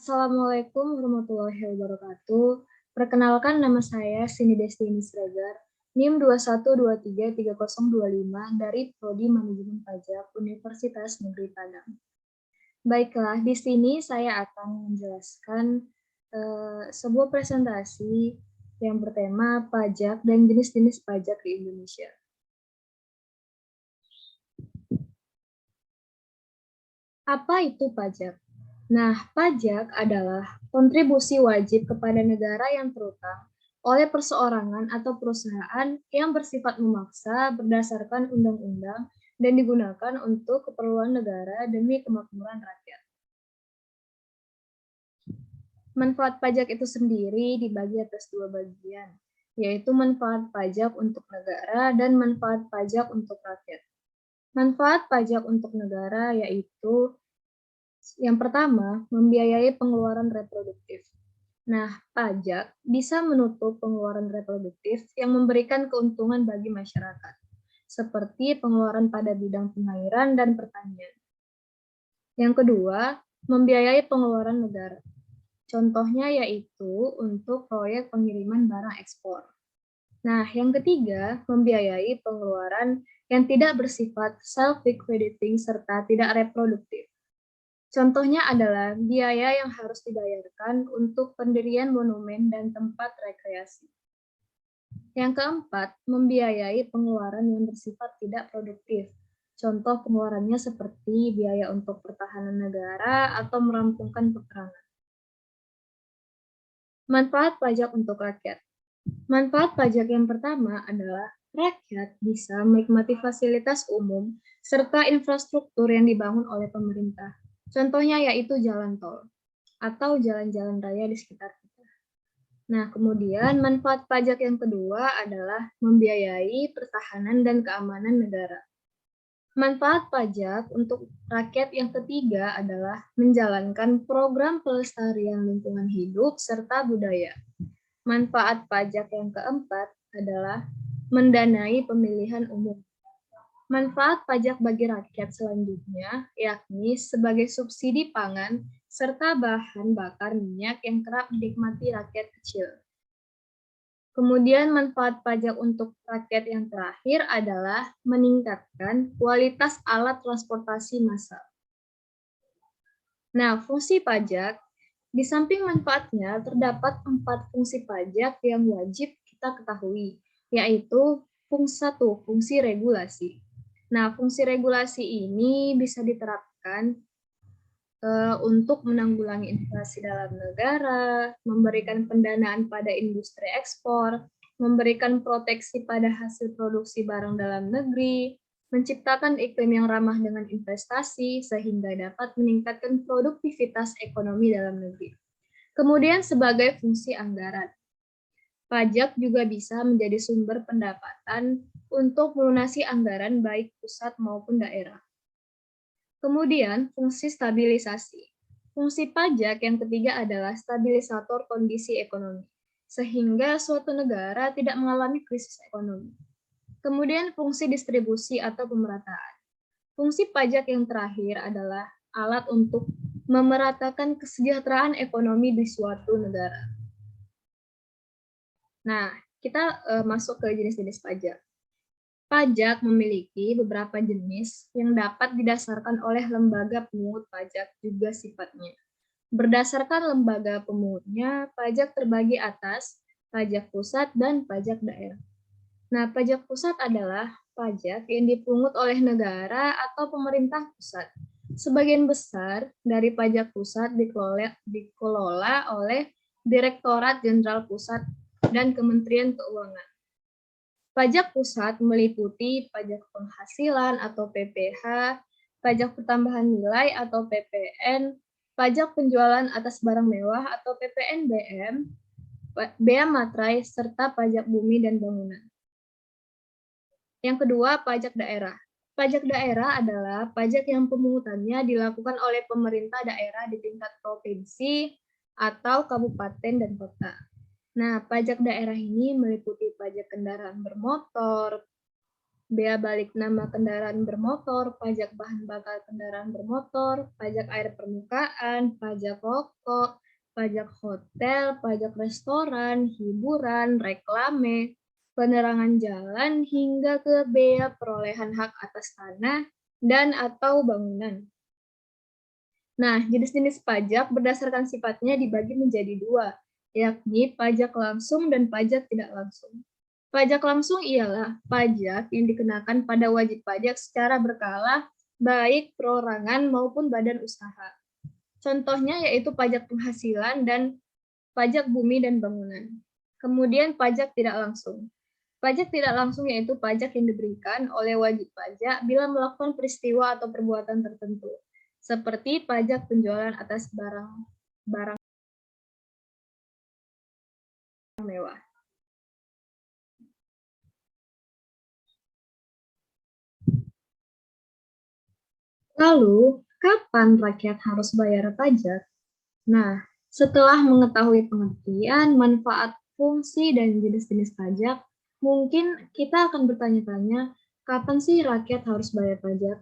Assalamualaikum warahmatullahi wabarakatuh. Perkenalkan nama saya Cindy Destiny Sregar, NIM 21233025 dari Prodi Manajemen Pajak Universitas Negeri Padang. Baiklah, di sini saya akan menjelaskan sebuah presentasi yang bertema pajak dan jenis-jenis pajak di Indonesia. Apa itu pajak? Nah, pajak adalah kontribusi wajib kepada negara yang terutang oleh perseorangan atau perusahaan yang bersifat memaksa berdasarkan undang-undang dan digunakan untuk keperluan negara demi kemakmuran rakyat. Manfaat pajak itu sendiri dibagi atas dua bagian, yaitu manfaat pajak untuk negara dan manfaat pajak untuk rakyat. Manfaat pajak untuk negara yaitu yang pertama, membiayai pengeluaran reproduktif. Nah, pajak bisa menutup pengeluaran reproduktif yang memberikan keuntungan bagi masyarakat, seperti pengeluaran pada bidang pengairan dan pertanian. Yang kedua, membiayai pengeluaran negara. Contohnya yaitu untuk proyek pengiriman barang ekspor. Nah, yang ketiga, membiayai pengeluaran yang tidak bersifat self-liquidating serta tidak reproduktif. Contohnya adalah biaya yang harus dibayarkan untuk pendirian monumen dan tempat rekreasi. Yang keempat, membiayai pengeluaran yang bersifat tidak produktif. Contoh pengeluarannya seperti biaya untuk pertahanan negara atau merampungkan peperangan. Manfaat pajak untuk rakyat. Manfaat pajak yang pertama adalah rakyat bisa menikmati fasilitas umum serta infrastruktur yang dibangun oleh pemerintah. Contohnya yaitu jalan tol atau jalan-jalan raya di sekitar kita. Nah, kemudian manfaat pajak yang kedua adalah membiayai pertahanan dan keamanan negara. Manfaat pajak untuk rakyat yang ketiga adalah menjalankan program pelestarian lingkungan hidup serta budaya. Manfaat pajak yang keempat adalah mendanai pemilihan umum. Manfaat pajak bagi rakyat selanjutnya, yakni sebagai subsidi pangan serta bahan bakar minyak yang kerap dinikmati rakyat kecil. Kemudian manfaat pajak untuk rakyat yang terakhir adalah meningkatkan kualitas alat transportasi massal. Nah, fungsi pajak, di samping manfaatnya terdapat 4 fungsi pajak yang wajib kita ketahui, yaitu fungsi regulasi. Nah, fungsi regulasi ini bisa diterapkan untuk menanggulangi inflasi dalam negara, memberikan pendanaan pada industri ekspor, memberikan proteksi pada hasil produksi barang dalam negeri, menciptakan iklim yang ramah dengan investasi sehingga dapat meningkatkan produktivitas ekonomi dalam negeri. Kemudian sebagai fungsi anggaran. Pajak juga bisa menjadi sumber pendapatan untuk melunasi anggaran baik pusat maupun daerah. Kemudian, fungsi stabilisasi. Fungsi pajak yang ketiga adalah stabilisator kondisi ekonomi, sehingga suatu negara tidak mengalami krisis ekonomi. Kemudian, fungsi distribusi atau pemerataan. Fungsi pajak yang terakhir adalah alat untuk memeratakan kesejahteraan ekonomi di suatu negara. Nah, kita masuk ke jenis-jenis pajak. Pajak memiliki beberapa jenis yang dapat didasarkan oleh lembaga pemungut pajak juga sifatnya. Berdasarkan lembaga pemungutnya, pajak terbagi atas pajak pusat dan pajak daerah. Nah, pajak pusat adalah pajak yang dipungut oleh negara atau pemerintah pusat. Sebagian besar dari pajak pusat dikelola oleh Direktorat Jenderal Pusat dan Kementerian Keuangan. Pajak pusat meliputi pajak penghasilan atau PPh, pajak pertambahan nilai atau PPN, pajak penjualan atas barang mewah atau PPNBM, bea materai, serta pajak bumi dan bangunan. Yang kedua, pajak daerah. Pajak daerah adalah pajak yang pemungutannya dilakukan oleh pemerintah daerah di tingkat provinsi atau kabupaten dan kota. Nah, pajak daerah ini meliputi pajak kendaraan bermotor, bea balik nama kendaraan bermotor, pajak bahan bakar kendaraan bermotor, pajak air permukaan, pajak rokok, pajak hotel, pajak restoran, hiburan, reklame, penerangan jalan, hingga ke bea perolehan hak atas tanah dan atau bangunan. Nah, jenis-jenis pajak berdasarkan sifatnya dibagi menjadi dua, yakni pajak langsung dan pajak tidak langsung. Pajak langsung ialah pajak yang dikenakan pada wajib pajak secara berkala, baik perorangan maupun badan usaha. Contohnya yaitu pajak penghasilan dan pajak bumi dan bangunan. Kemudian pajak tidak langsung. Pajak tidak langsung yaitu pajak yang diberikan oleh wajib pajak bila melakukan peristiwa atau perbuatan tertentu, seperti pajak penjualan atas barang mewah. Lalu, kapan rakyat harus bayar pajak? Nah, setelah mengetahui pengertian, manfaat, fungsi, dan jenis-jenis pajak, mungkin kita akan bertanya-tanya, kapan sih rakyat harus bayar pajak?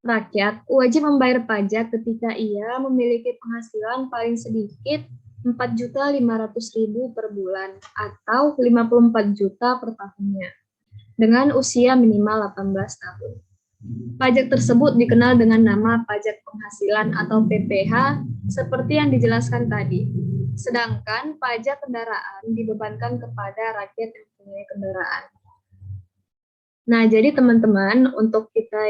Rakyat wajib membayar pajak ketika ia memiliki penghasilan paling sedikit 4.500.000 per bulan atau 54 juta per tahunnya dengan usia minimal 18 tahun. Pajak tersebut dikenal dengan nama pajak penghasilan atau PPH seperti yang dijelaskan tadi. Sedangkan pajak kendaraan dibebankan kepada rakyat yang punya kendaraan. Nah, jadi teman-teman, untuk kita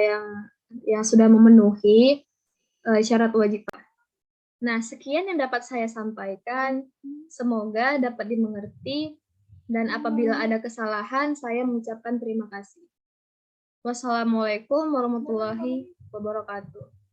yang sudah memenuhi syarat wajib. Nah, sekian yang dapat saya sampaikan. Semoga dapat dimengerti dan apabila ada kesalahan, saya mengucapkan terima kasih. Wassalamualaikum warahmatullahi wabarakatuh.